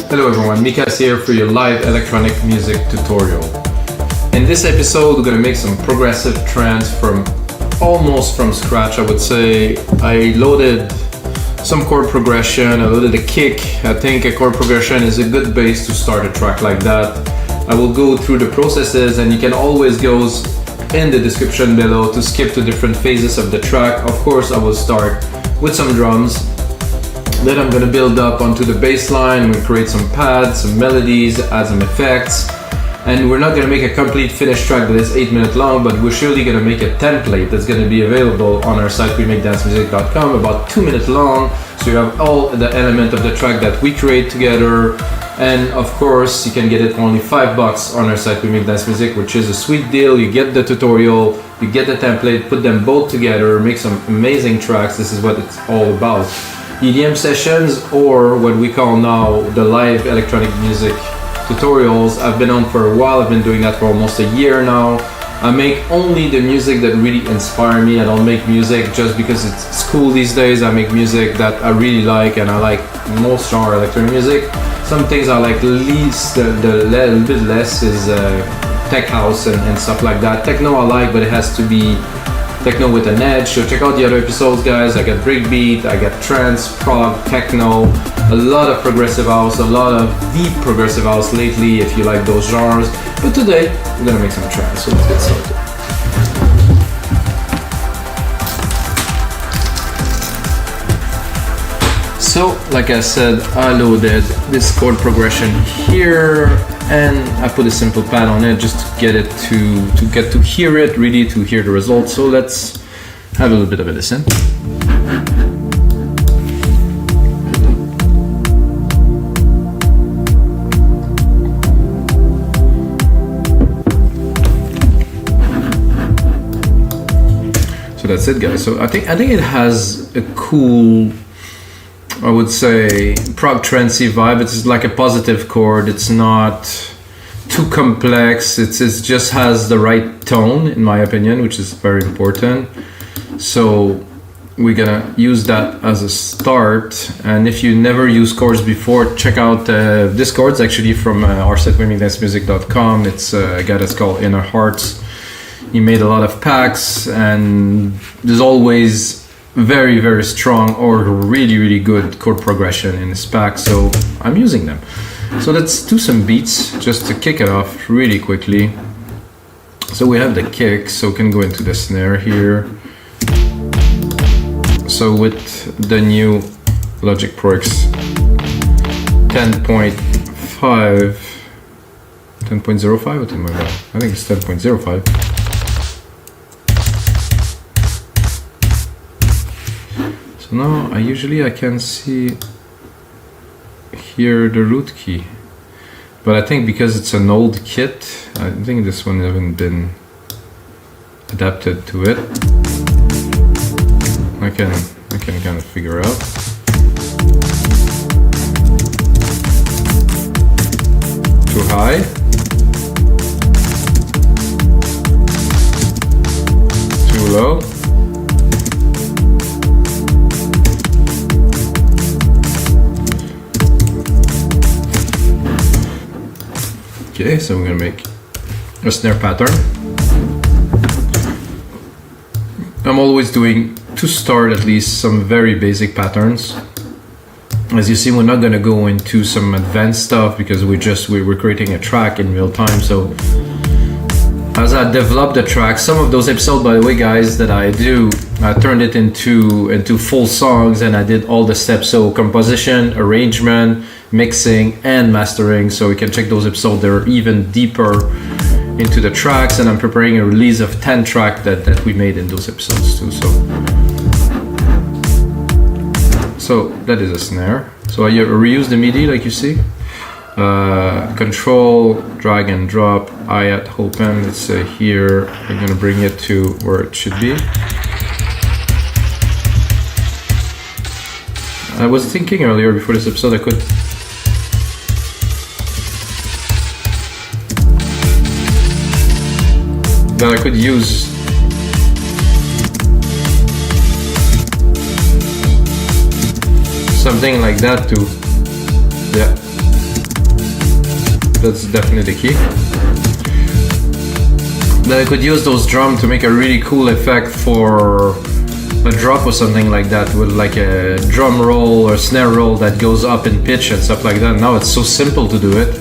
Hello everyone, Mikas here for your live electronic music tutorial. In this episode we're gonna make some progressive trance from almost from scratch. I would say I loaded some chord progression, I loaded a kick. I think a chord progression is a good base to start a track like that. I will go through the processes and you can always go in the description below to skip to different phases of the track. Of course I will start with some drums. Then I'm gonna build up onto the bass line. I'm gonna create some pads, some melodies, add some effects. And we're not gonna make a complete finished track that is 8 minutes long, but we're surely gonna make a template that's gonna be available on our site, rhythmicdancemusic.com, about 2 minutes long. So you have all the element of the track that we create together. And of course, you can get it for only $5 on our site, Rhythmic Dance Music, which is a sweet deal. You get the tutorial, you get the template, put them both together, make some amazing tracks. This is what it's all about. EDM sessions, or what we call now the live electronic music tutorials. I've been on for a while. I've been doing that for almost a year now. I make only the music that really inspire me. I don't make music just because it's cool these days. I make music that I really like, and I like most genre electronic music. Some things I like least, the little bit less is tech house and stuff like that. Techno I like, but it has to be techno with an edge. So check out the other episodes, guys. I got breakbeat, I got trance, prog, techno, a lot of progressive house, a lot of deep progressive house lately if you like those genres. But today we're gonna make some trance, so let's get started. So like I said, I loaded this chord progression here and I put a simple pad on it just to get it to hear it, really to hear the results. So let's have a little bit of a listen. So that's it, guys. So I think it has a cool, I would say, prog trancey vibe. It's like a positive chord. It's not too complex. It just has the right tone, in my opinion, which is very important. So we're gonna use that as a start. And if you never used chords before, check out this chord's actually from our site, rhythmicdancemusic.com. It's a guy that's called Inner Hearts. He made a lot of packs, and there's always very, very strong or really good chord progression in this pack, so I'm using them. So let's do some beats just to kick it off really quickly. So we have the kick, so we can go into the snare here. So with the new Logic Pro X 10.5, 10.05, what am I about? I think it's 10.05. So now I can see here the root key, but I think because it's an old kit, I think this one hasn't been adapted to it. I can kind of figure out. Too high. Too low. Okay, so we're gonna make a snare pattern. I'm always doing, to start at least, some very basic patterns. As you see, we're not gonna go into some advanced stuff because we're creating a track in real time. So as I develop the track, some of those episodes, by the way, guys, that I do, I turned it into full songs and I did all the steps. So composition, arrangement, mixing and mastering, so you can check those episodes. They're even deeper into the tracks, and I'm preparing a release of 10 tracks that we made in those episodes too. So that is a snare. So I reuse the MIDI like you see. Control, drag and drop, hi-hat open, let's say here, I'm gonna bring it to where it should be. I was thinking earlier before this episode I could use something like that to, yeah, That's definitely the key. Then I could use those drums to make a really cool effect for a drop or something like that, with like a drum roll or snare roll that goes up in pitch and stuff like that. Now it's so simple to do it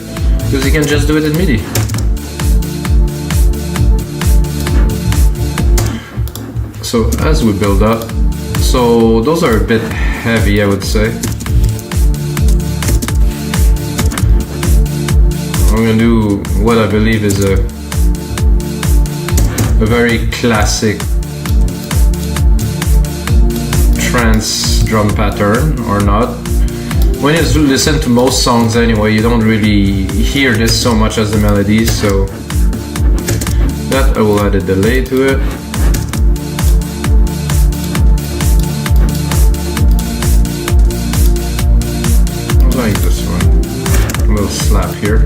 because you can just do it in MIDI. So as we build up, so those are a bit heavy, I would say. I'm gonna do what I believe is a very classic trance drum pattern, or not. When you listen to most songs anyway, you don't really hear this so much as the melodies, so that I will add a delay to it. I like this one. A little slap here.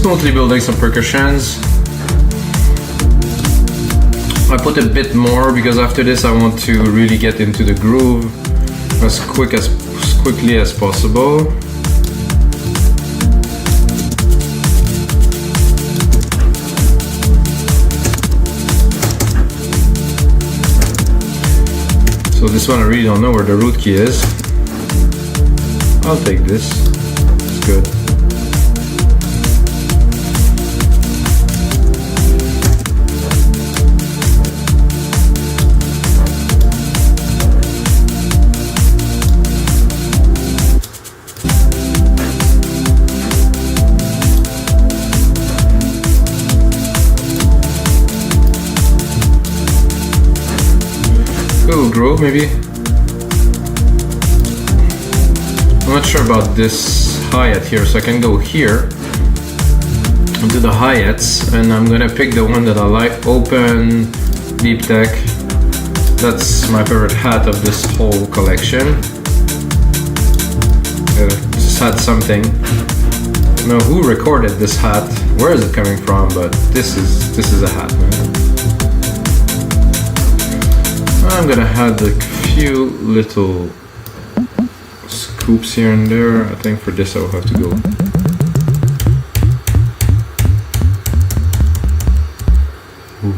Smoothly building some percussions. I put a bit more because after this I want to really get into the groove as quickly as possible. So this one I really don't know where the root key is. I'll take this. It's good. Groove maybe. I'm not sure about this hi-hat here, so I can go here and do the hi-hats, and I'm gonna pick the one that I like. Open, Deep Tech. That's my favorite hat of this whole collection. Just had something. I don't know who recorded this hat, where is it coming from, but this is a hat, man. I'm gonna add a few little scoops here and there. I think for this I will have to go. Ooh.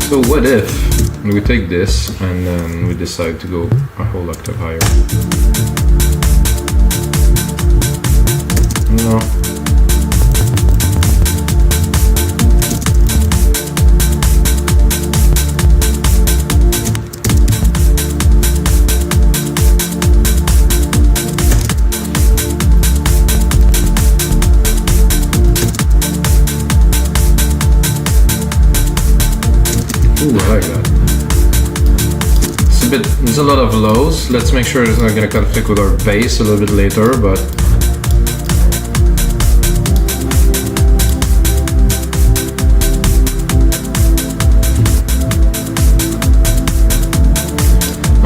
So what if we take this and then we decide to go a whole octave higher? No. Ooh, I like that. There's a lot of lows. Let's make sure it's not going to conflict with our bass a little bit later, but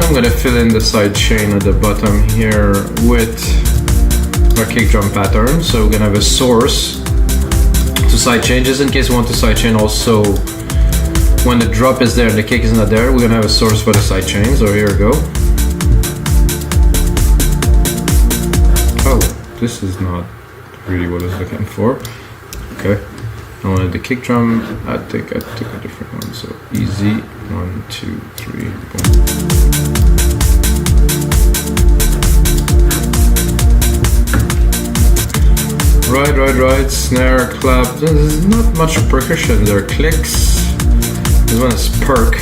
I'm going to fill in the side chain at the bottom here with our kick drum pattern. So we're going to have a source to side chain, just in case we want to side chain also. When the drop is there and the kick is not there, we're gonna have a source for the side chain. So here we go. Oh, this is not really what I was looking for. Okay, I wanted the kick drum. I think I took a different one. So easy. 1, 2, 3, boom. Right. Snare, clap. There's not much percussion there. Clicks. This one is perk.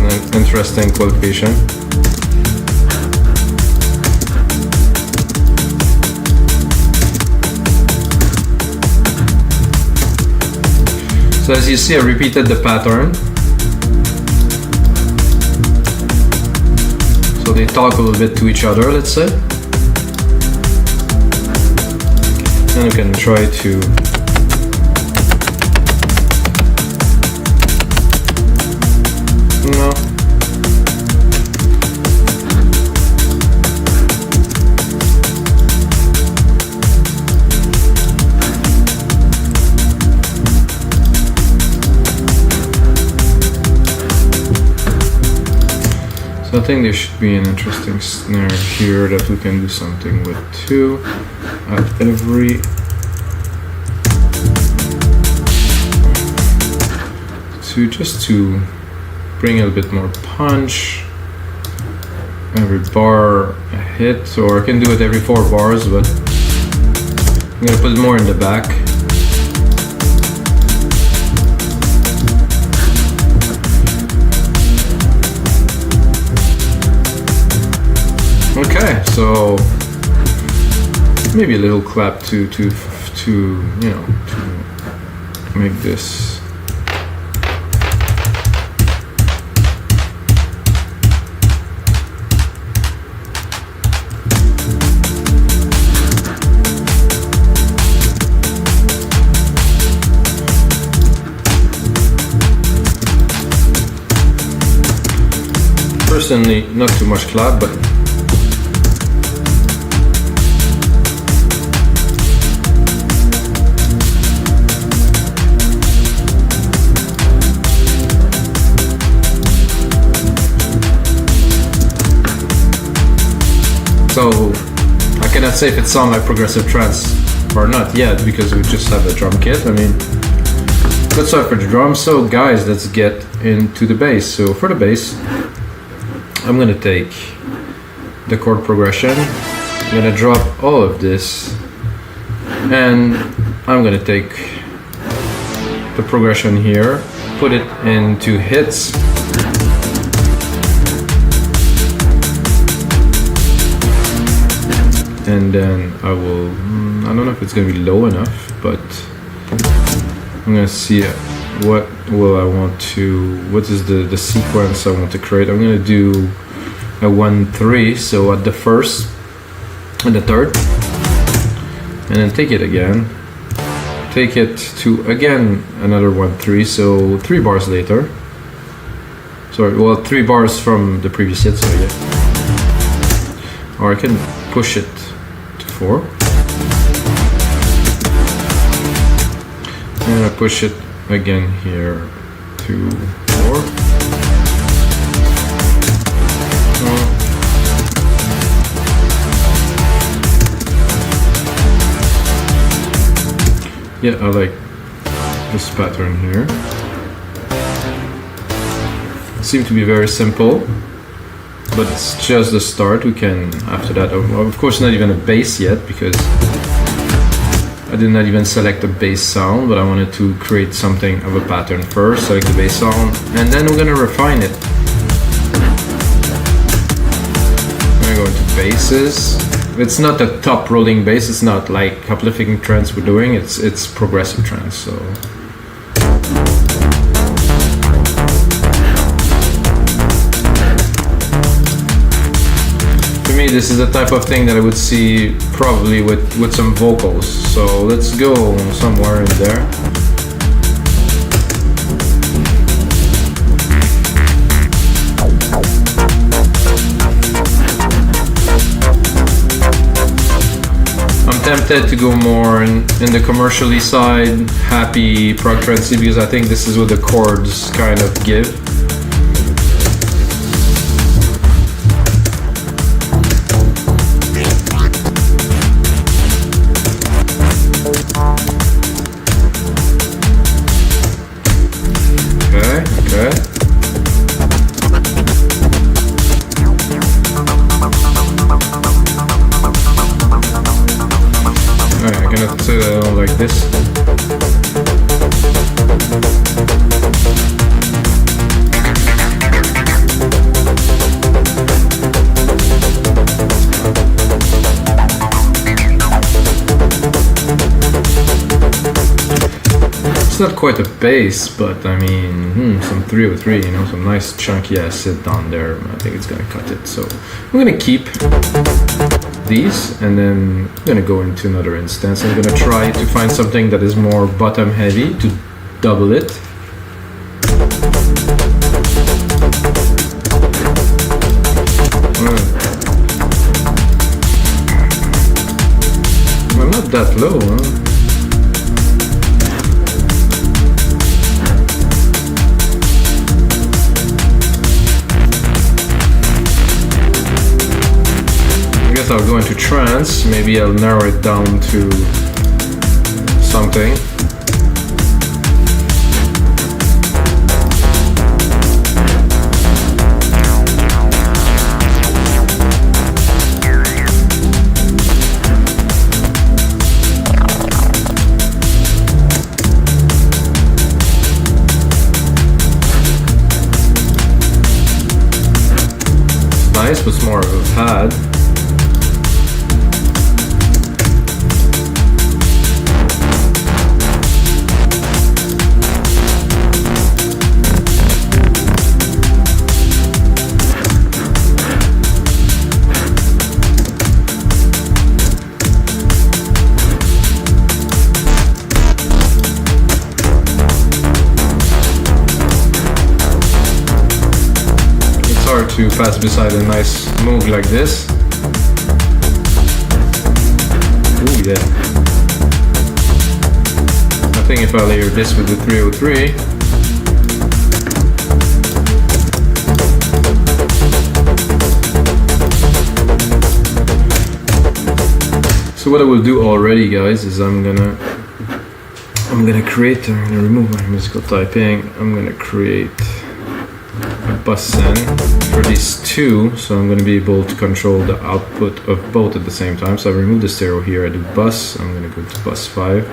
An interesting qualification. So as you see, I repeated the pattern. So they talk a little bit to each other, let's say. And we can try to I think there should be an interesting snare here that we can do something with too. At every just to bring a bit more punch. Every bar a hit, or I can do it every 4 bars, but I'm gonna put it more in the back. Okay, so maybe a little clap to you know, to make this. Personally, not too much clap, but so I cannot say if it sounds like progressive trance or not yet because we just have a drum kit. I mean, let's start for the drums. So guys, let's get into the bass. So for the bass, I'm gonna take the chord progression, I'm gonna drop all of this, and I'm gonna take the progression here, put it into hits, and then I will, I don't know if it's gonna be low enough, but I'm gonna see what will I want to, what is the sequence I want to create. I'm gonna do a 1-3, so at the first and the third, and then take it again, take it to again another 1-3, so 3 bars later. Sorry, well 3 bars from the previous hit, so yeah. Or I can push it to 4. And I push it again here to 4. Yeah, I like this pattern here. Seems to be very simple, but it's just the start. We can, after that, of course not even a bass yet, because I did not even select a bass sound, but I wanted to create something of a pattern first, select the bass sound, and then we're gonna refine it. I'm gonna go into basses. It's not a top rolling bass, it's not like uplifting trance we're doing, it's progressive trance, so. For me, this is the type of thing that I would see probably with some vocals, so let's go somewhere in there. Tempted to go more in the commercially side, happy prog trance, because I think this is what the chords kind of give. Okay. I cannot say that I don't like this. It's not quite a bass, but I mean, some 303, you know, some nice chunky acid down there. I think it's gonna cut it. So I'm gonna keep these, and then I'm gonna go into another instance. I'm gonna try to find something that is more bottom heavy to double it. I'm not that low, huh? I'll go into trance, maybe I'll narrow it down to something. Nice, but it's more of a pad. To pass beside a nice moog like this. Ooh, yeah. I think if I layer this with the 303, so what I will do already, guys, is I'm gonna create, I'm gonna remove my musical typing, I'm gonna create a bus send for these two, so I'm going to be able to control the output of both at the same time. So I remove the stereo here, I do bus, I'm going to go to bus 5,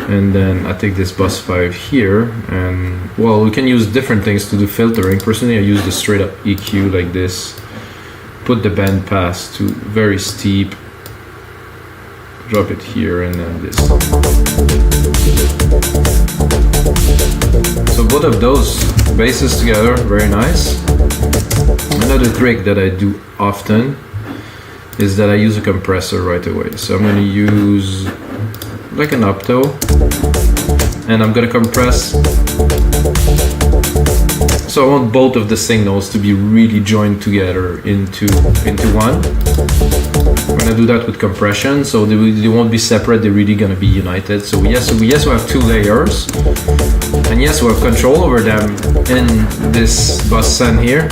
and then I take this bus 5 here, and well, we can use different things to do filtering. Personally, I use the straight up EQ like this, put the band pass to very steep, drop it here, and then this. So both of those basses together, very nice. Another trick that I do often is that I use a compressor right away. So I'm going to use like an opto, and I'm going to compress. So I want both of the signals to be really joined together into one. I'm going to do that with compression, so they won't be separate, they're really going to be united. So yes, we have two layers, and yes, we have control over them in this bus send here,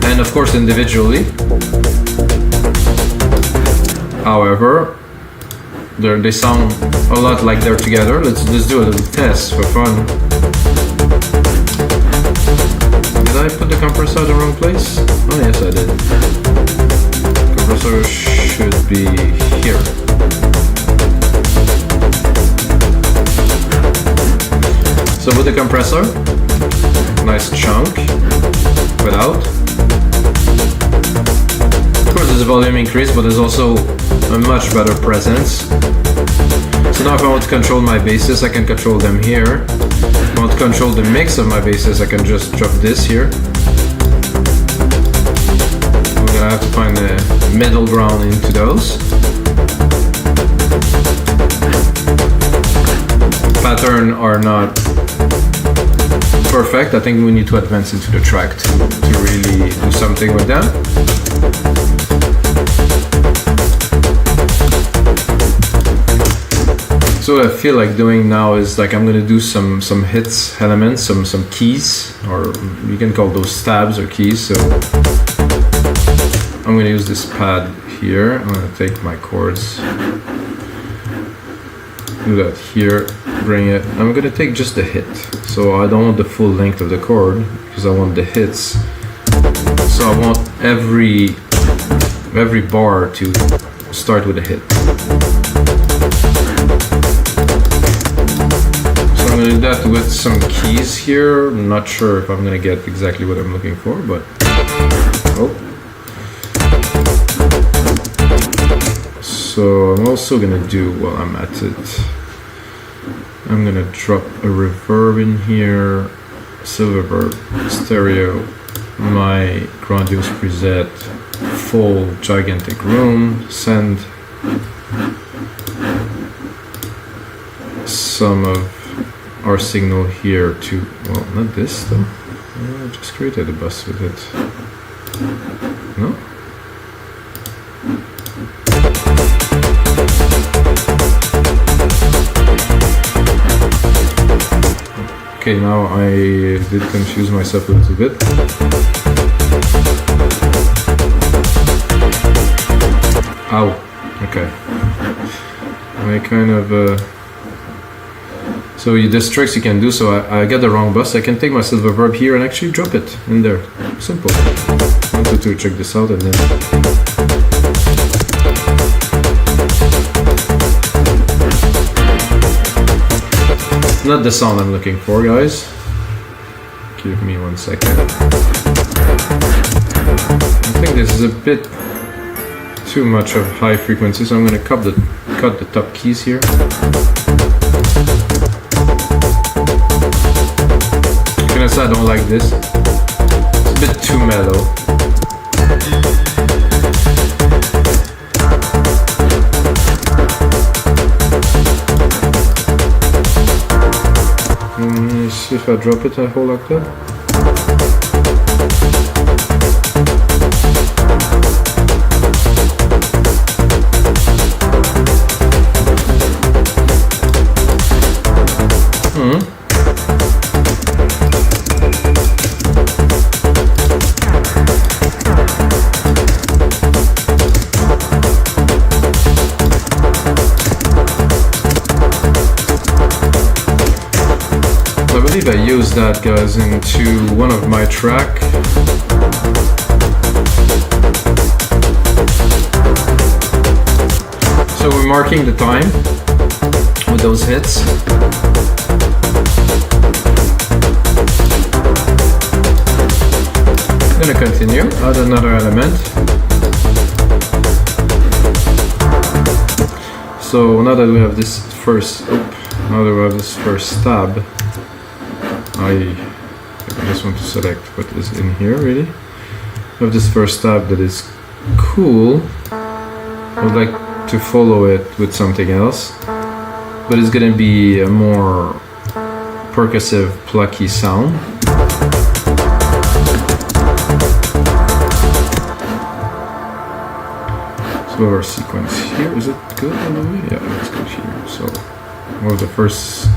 and of course individually. However, they sound a lot like they're together. Let's do a little test for fun. Did I put the compressor in the wrong place? Oh yes, I did. Compressor should be here. So with the compressor, nice chunk, without. Of course there's a volume increase, but there's also a much better presence. So now if I want to control my basses, I can control them here. If I want to control the mix of my basses, I can just drop this here. I'm gonna have to find the middle ground into those. Pattern are not perfect. I think we need to advance into the track to really do something with them. So what I feel like doing now is like I'm gonna do some hits elements, some keys, or you can call those stabs or keys. So I'm gonna use this pad here. I'm gonna take my chords, do that here, bring it. I'm gonna take just the hit. So I don't want the full length of the chord because I want the hits. So I want every bar to start with a hit. I'm going to do that with some keys here. I'm not sure if I'm going to get exactly what I'm looking for, but So I'm also going to do, while I'm at it, I'm gonna drop a reverb in here, silver reverb, stereo, my grandiose preset, full gigantic room, send some of our signal here to, well, not this though, I just created a bus with it, no? Okay, now I did confuse myself a little bit. Ow, okay. I kind of, so there's tricks you can do, so I get the wrong bus. I can take my silver verb here and actually drop it in there. Simple. 1, 2, 3, check this out and then. Not the sound I'm looking for, guys. Give me 1 second. I think this is a bit too much of high frequency, so I'm going to cut the top keys here. Honestly, I don't like this. It's a bit too mellow. See if I drop it, I hold like that. I believe I used that, guys, into one of my track. So we're marking the time with those hits. I'm gonna continue, add another element. So now that we have this first, now that we have this first stab, I just want to select what is in here, really. I have this first tab that is cool. I would like to follow it with something else, but it's gonna be a more percussive, plucky sound. So our sequence here, is it good all the way? Yeah, it's good here. So, well, the first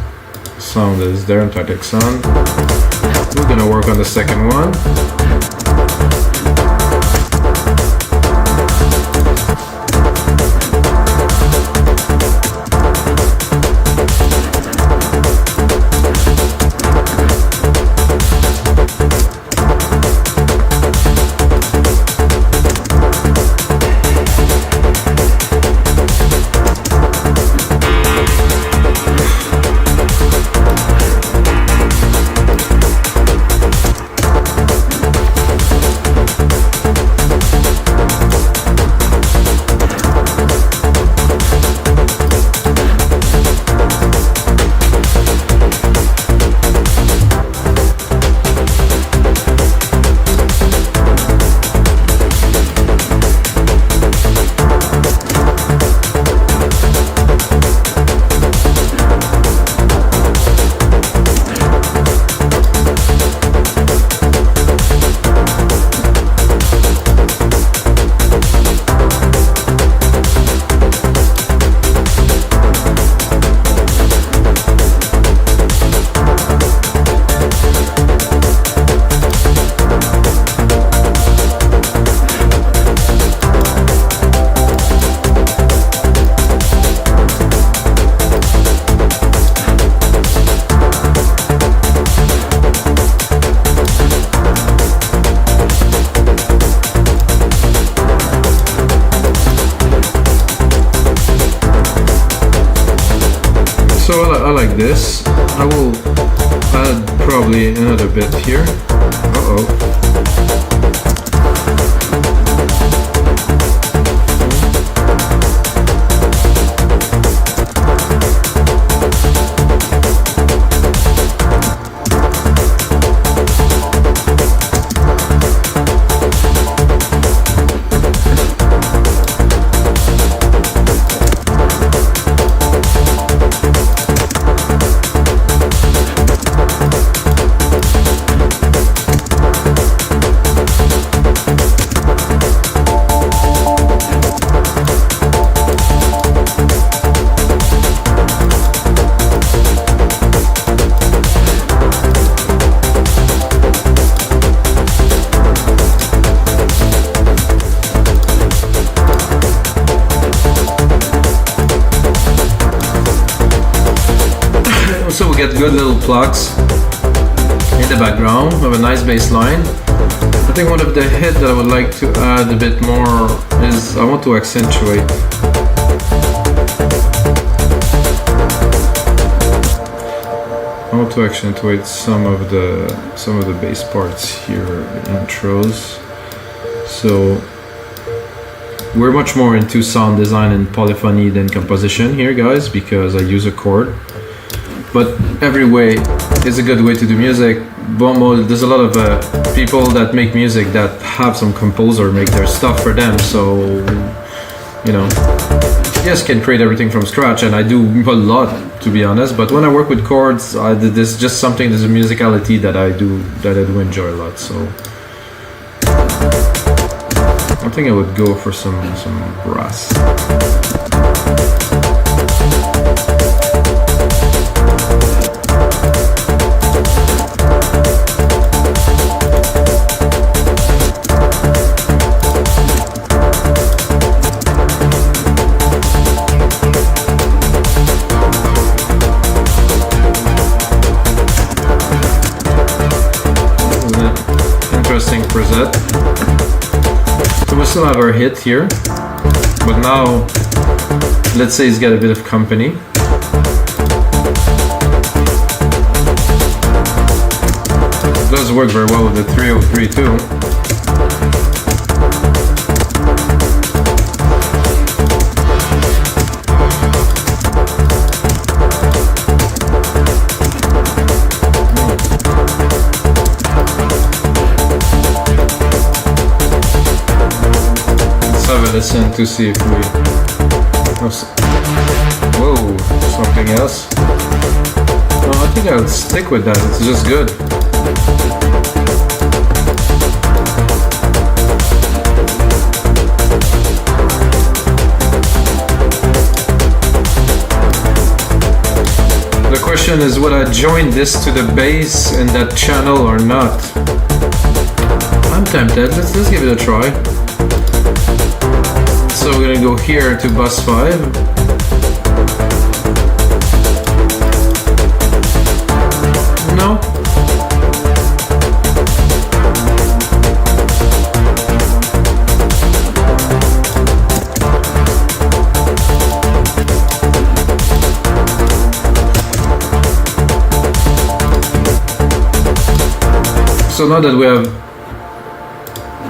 sound is there, entire sound. We're gonna work on the second one. I like this. I will add probably another bit here. we'll get good little plugs in the background of a nice bass line. I think one of the hit that I would like to add a bit more is I want to accentuate. I want to accentuate some of the bass parts here, the intros. So we're much more into sound design and polyphony than composition here, guys, because I use a chord. But every way is a good way to do music. There's a lot of people that make music that have some composer make their stuff for them. So, you know, yes, can create everything from scratch, and I do a lot, to be honest. But when I work with chords, there's just something, there's a musicality that I do enjoy a lot. So I think I would go for some brass. Interesting preset. So we still have our hit here, but now let's say it's got a bit of company. It does work very well with the 303 too. Listen to see if we... Whoa, something else. No, I think I'll stick with that, it's just good. The question is, would I join this to the bass in that channel or not? I'm tempted, let's give it a try. So we're gonna go here to bus 5. No. So now that we have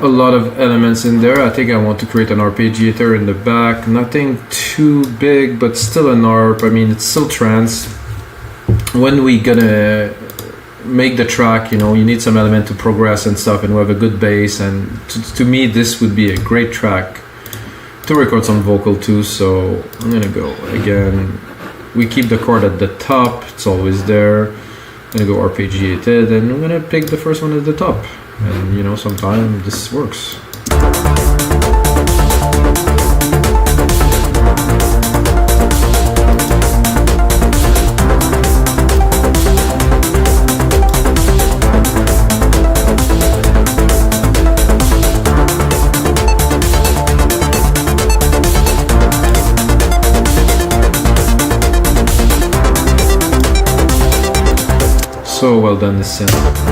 a lot of elements in there, I think I want to create an arpeggiator in the back. Nothing too big, but still an arp. I mean, it's still trance. When we gonna make the track, you know, you need some element to progress and stuff, and we have a good bass, and to me this would be a great track to record some vocal too. So I'm gonna go again, we keep the chord at the top, it's always there. I'm gonna go arpeggiated, and I'm gonna pick the first one at the top. And you know, sometimes this works. So well done, this synth.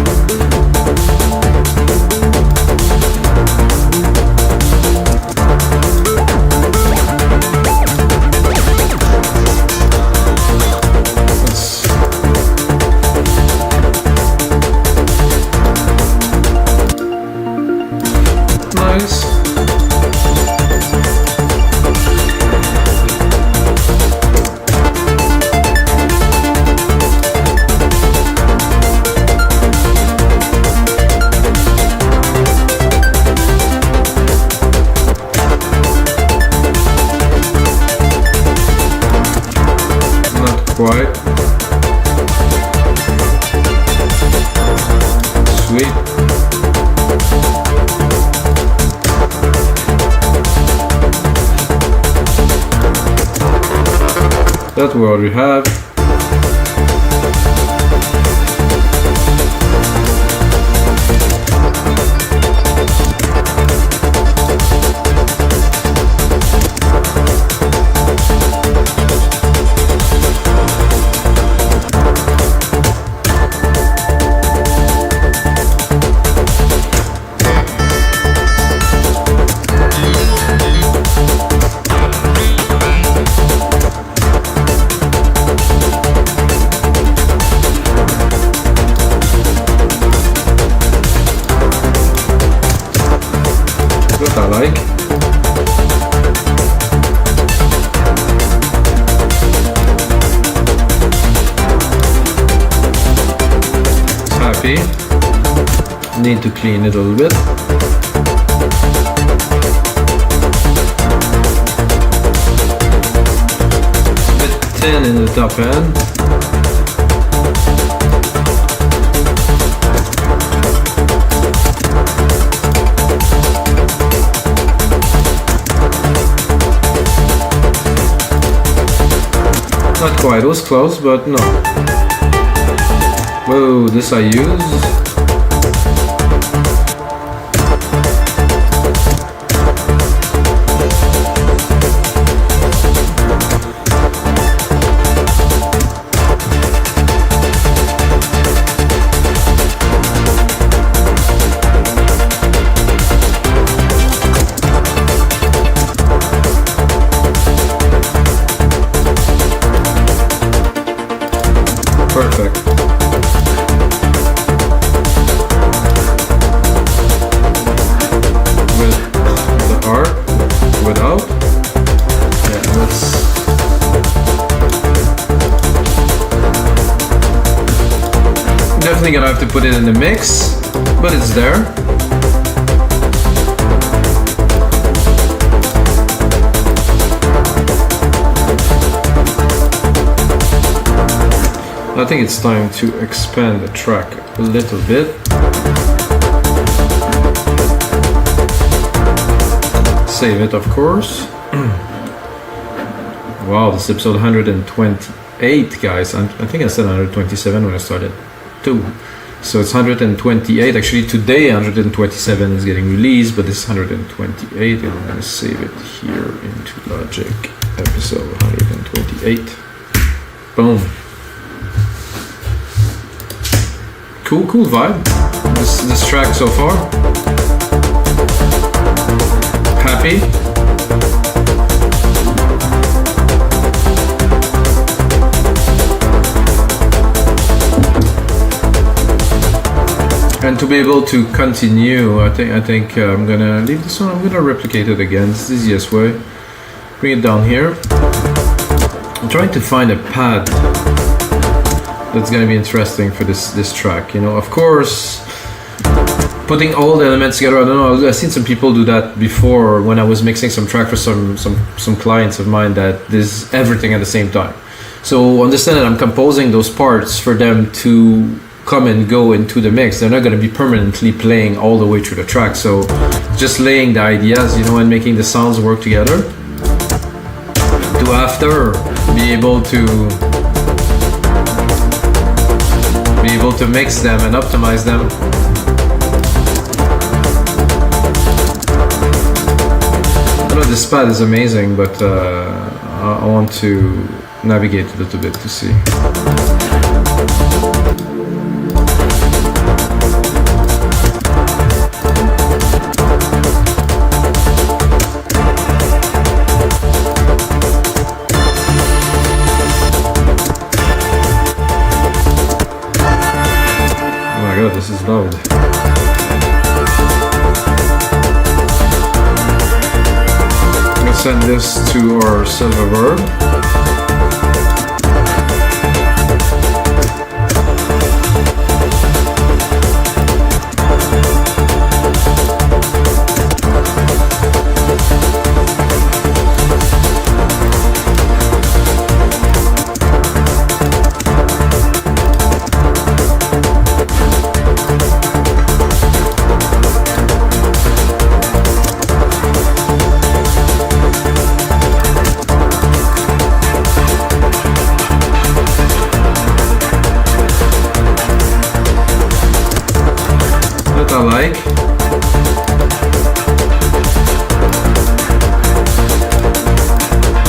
Quite sweet. That's what we have. need to clean it a little bit. A bit thin in the top end. Not quite, it was close, but no. Whoa, this I use. Perfect. With the arp, without. Yeah, that's definitely gonna have to put it in the mix, but it's there. I think it's time to expand the track a little bit. Save it, of course. Wow, this is episode 128, guys. I think I said 127 when I started too. So it's 128. Actually, today 127 is getting released, but this is 128, and I'm gonna save it here into Logic. Episode 128. Boom. Cool vibe. This track so far. Happy. And to be able to continue, I think I'm gonna leave this one. I'm gonna replicate it again. It's the easiest way. Bring it down here. I'm trying to find a pad that's gonna be interesting for this track. You know, of course, putting all the elements together. I don't know. I've seen some people do that before when I was mixing some track for some clients of mine that there's everything at the same time. So understand that I'm composing those parts for them to come and go into the mix. They're not gonna be permanently playing all the way through the track. So just laying the ideas, you know, and making the sounds work together to after be able to mix them and optimize them. I know this pad is amazing, but I want to navigate a little bit to see. This is loud. Let's send this to our silver verb. I like.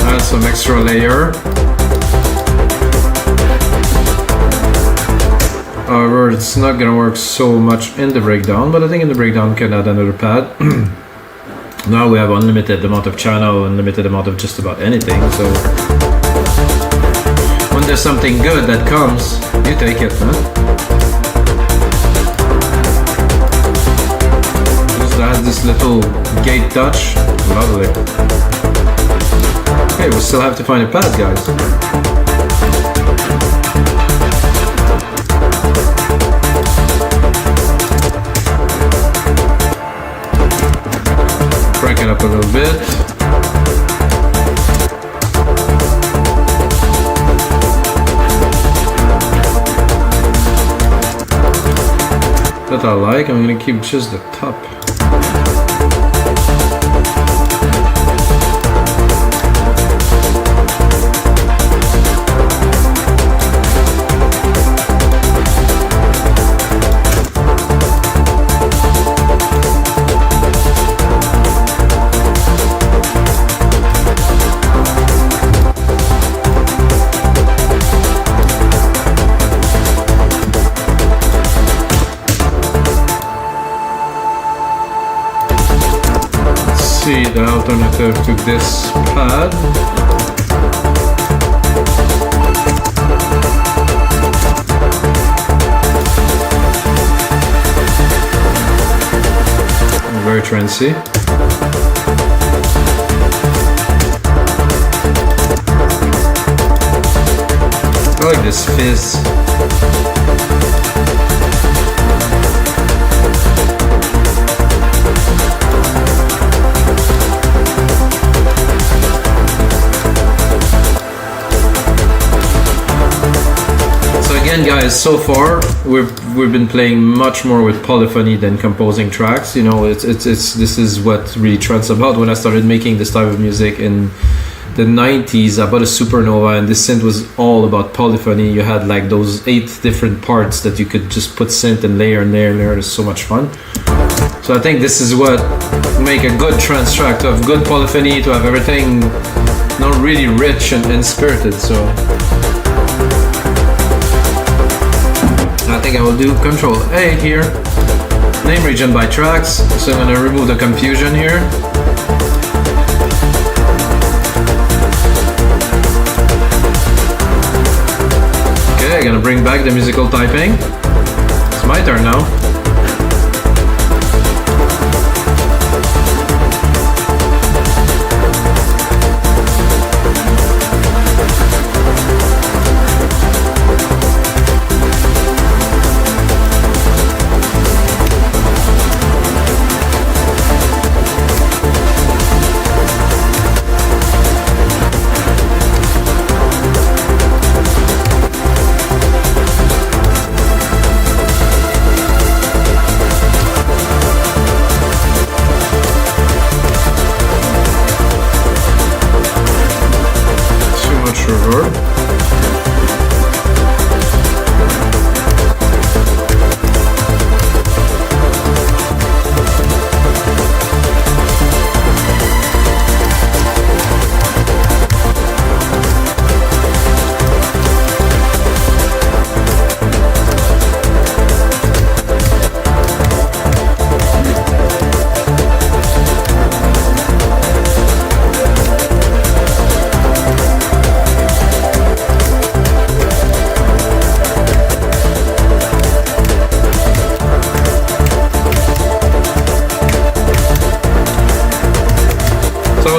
Add some extra layer. However, it's not gonna work so much in the breakdown, but I think in the breakdown we can add another pad. Now we have unlimited amount of channel, unlimited amount of just about anything, so when there's something good that comes, you take it, man. Has this little gate touch. Lovely. Okay, we still have to find a pad, guys. a little bit. That I like. I'm gonna keep just the top. See the alternative to this pad. Very trancey. I like this fizz. Again, guys, so far we've been playing much more with polyphony than composing tracks. You know, this is what really trance about. When I started making this type of music in the 90s, I bought a Supernova, and this synth was all about polyphony. You had like those 8 different parts that you could just put synth and layer and layer and layer. It's so much fun. So I think this is what make a good trance track, to have good polyphony, to have everything not really rich and spirited. So I think I will do Control A here. Name region by tracks. So I'm going to remove the confusion here. Okay, I'm going to bring back the musical typing. It's my turn now.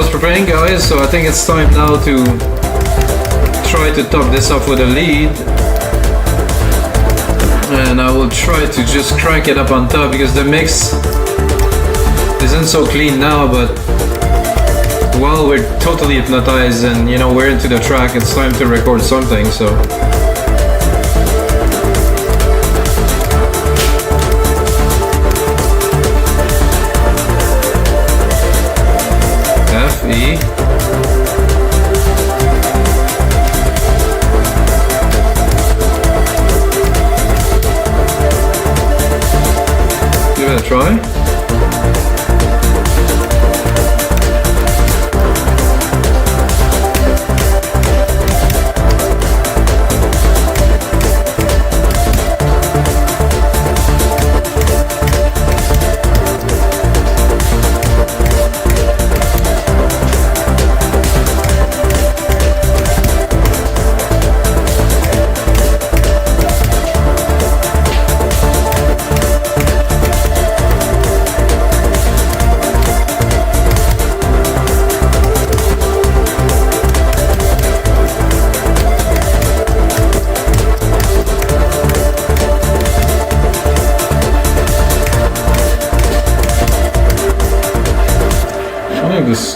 Preparing, guys, so I think it's time now to try to top this off with a lead, and I will try to just crank it up on top because the mix isn't so clean now, but while we're totally hypnotized and you know we're into the track, it's time to record something. So E. Give it a try.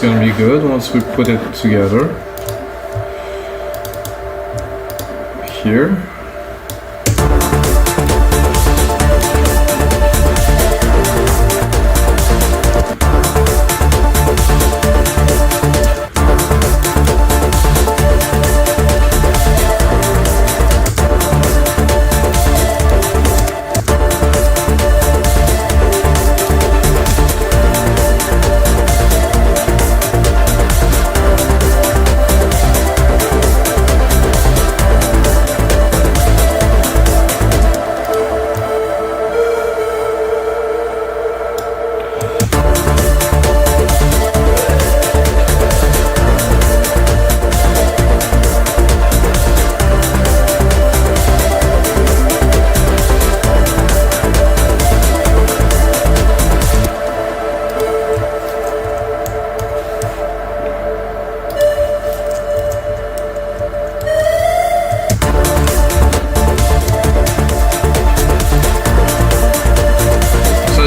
gonna be good once we put it together. Here.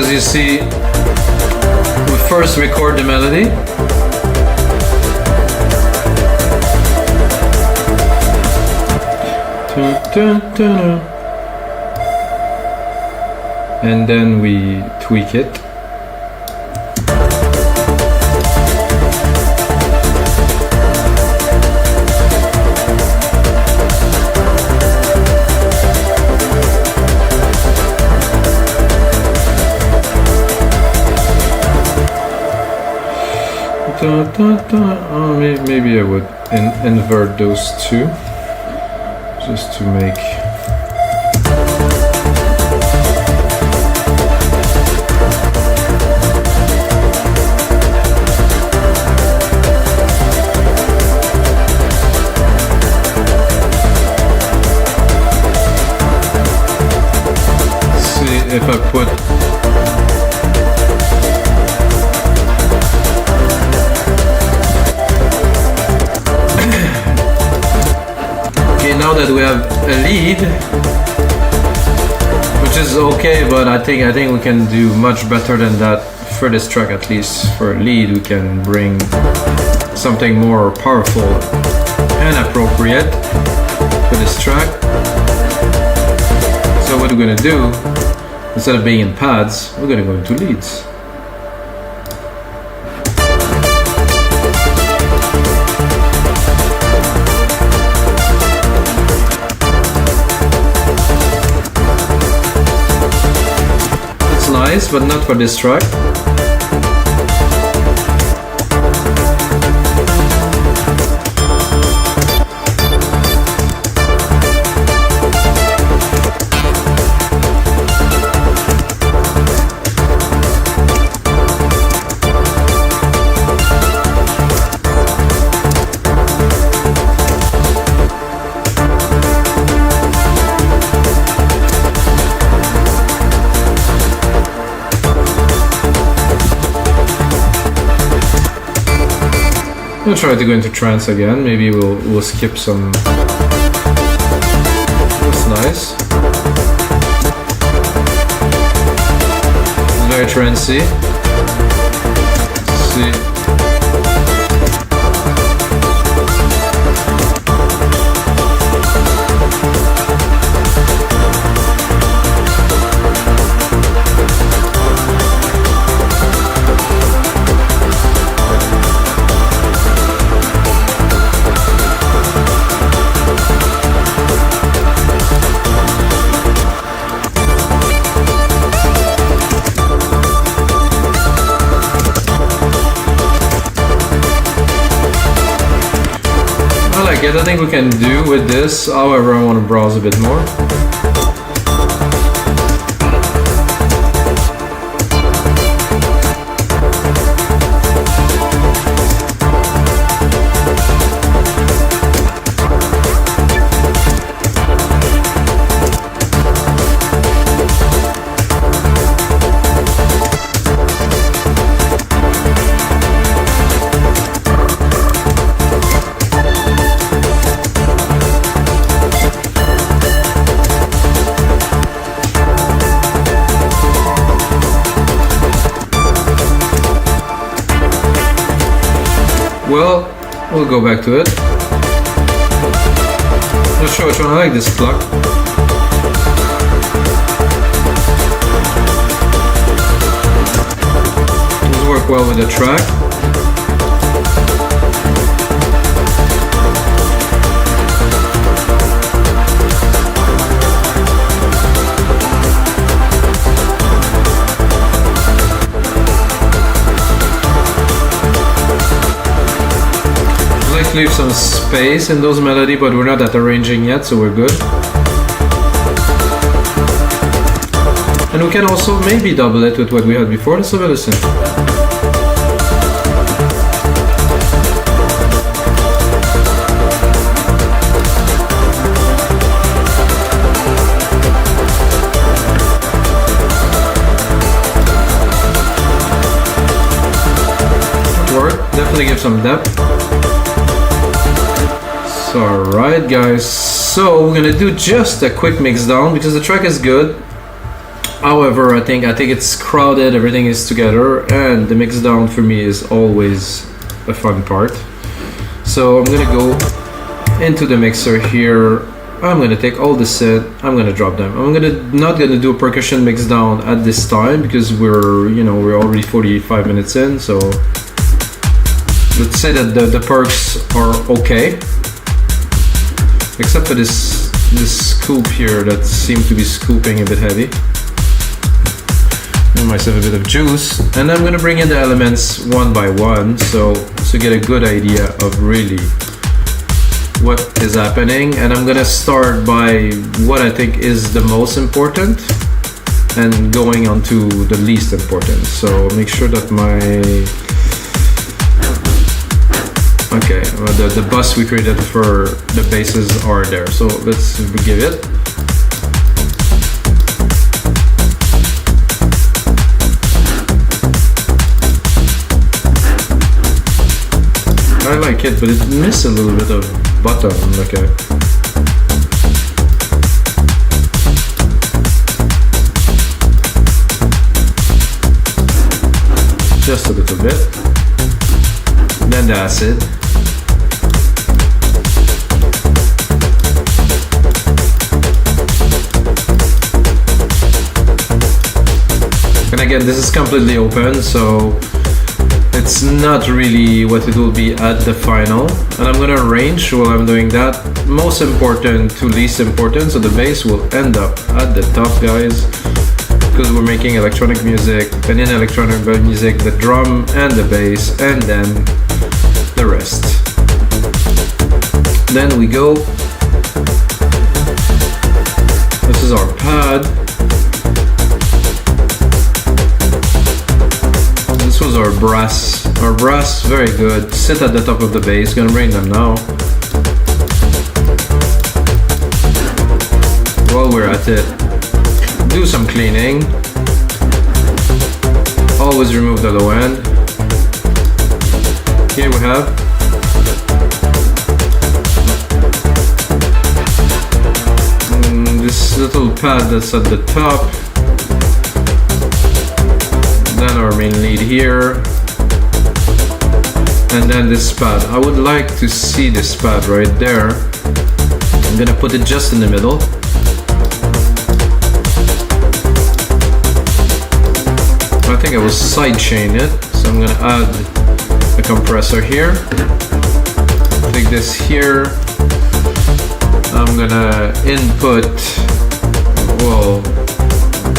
You see, we first record the melody, and then we tweak it. Maybe I would invert those two just to make see if I put now that we have a lead, which is okay, but I think we can do much better than that for this track. At least for a lead, we can bring something more powerful and appropriate for this track. So what we're gonna do, instead of being in pads, we're gonna go into leads. Nice, but not for this track. We'll try to go into trance again. Maybe we'll skip some. That's nice. Very trancey. Let's see. I think we can do with this, however I want to browse a bit more. well. We'll go back to it. Not sure which one. I like this pluck. Does work well with the track. Leave some space in those melody, but we're not at arranging yet, so we're good. And we can also maybe double it with what we had before. Let's have a listen. Work, definitely give some depth. Alright guys, so we're gonna do just a quick mix down because the track is good. However, I think it's crowded, everything is together, and the mix down for me is always a fun part. So I'm gonna go into the mixer here. I'm gonna take all the synth, I'm gonna drop them. I'm not gonna do a percussion mix down at this time because we're already 45 minutes in, so let's say that the perks are okay. Except for this scoop here that seems to be scooping a bit heavy. Give myself a bit of juice. And I'm gonna bring in the elements one by one so to get a good idea of really what is happening. And I'm gonna start by what I think is the most important and going on to the least important. So make sure that okay, the bus we created for the basses are there. So let's give it. I like it, but it misses a little bit of bottom. Okay. Just a little bit. Then the acid. And again, this is completely open, so it's not really what it will be at the final. And I'm gonna arrange while I'm doing that, most important to least important, so the bass will end up at the top, guys, because we're making electronic music, and in electronic music, the drum and the bass, and then the rest. Then we go, this is our pad. This was our brass. Our brass, very good. Sit at the top of the bass. Gonna bring them now. While we're at it, do some cleaning. Always remove the low end. Here we have this little pad that's at the top. Then our main lead here, and then this pad. I would like to see this pad right there. I'm gonna put it just in the middle. I think I will sidechain it, so I'm gonna add a compressor here. Take this here. I'm gonna input, well,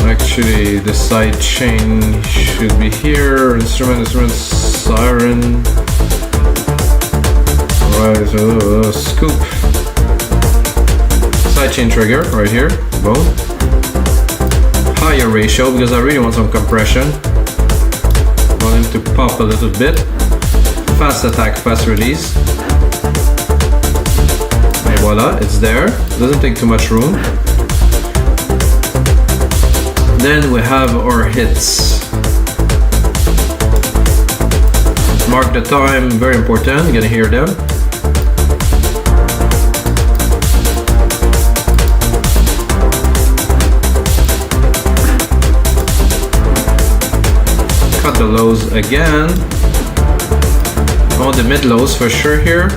actually the side chain should be here. Instrument, siren. Alright, so scoop. Side chain trigger right here. Boom. Higher ratio because I really want some compression. I want him to pop a little bit. Fast attack, fast release. And voila, it's there. Doesn't take too much room. Then we have our hits. Mark the time, very important. You're gonna hear them. Cut the lows again. all the mid-lows for sure here.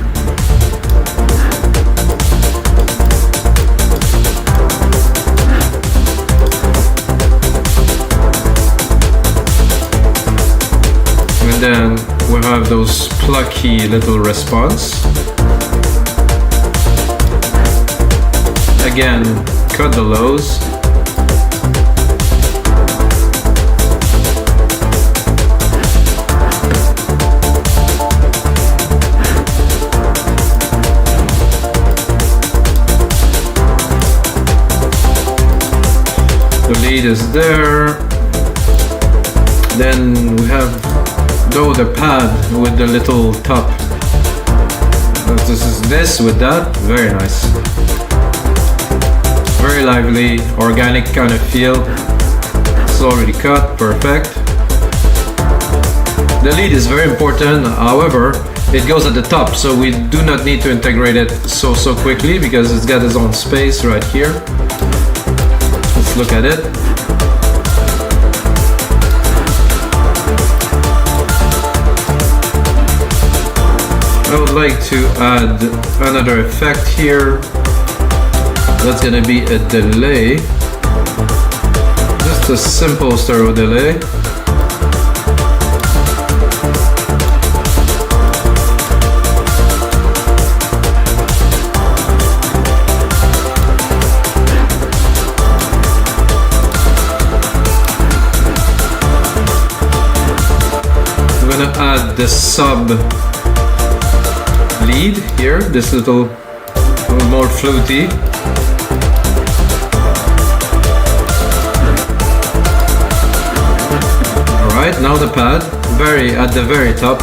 And then we have those plucky little response. Again, cut the lows. The lead is there. Then we have the pad with the little top. This is this with that. Very nice. Very lively, organic kind of feel. It's already cut, perfect. The lead is very important, however, it goes at the top, so we do not need to integrate it so quickly because it's got its own space right here. Let's look at it. I would like to add another effect here. That's gonna be a delay. Just a simple stereo delay. I'm gonna add the sub lead here, this little more fluty. Alright, now the pad, at the very top.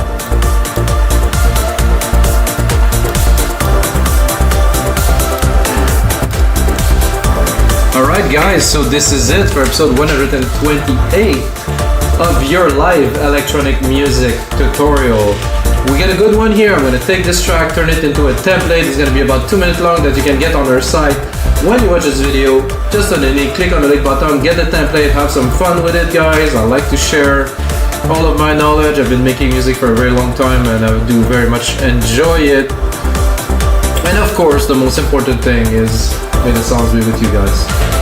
Alright guys, so this is it for episode 128 of your live electronic music tutorial. We get a good one here. I'm going to take this track, turn it into a template. It's going to be about 2 minutes long that you can get on our site. When you watch this video, just on the link, click on the link button, get the template, have some fun with it guys. I like to share all of my knowledge. I've been making music for a very long time and I do very much enjoy it. And of course, the most important thing is may the sounds be with you guys.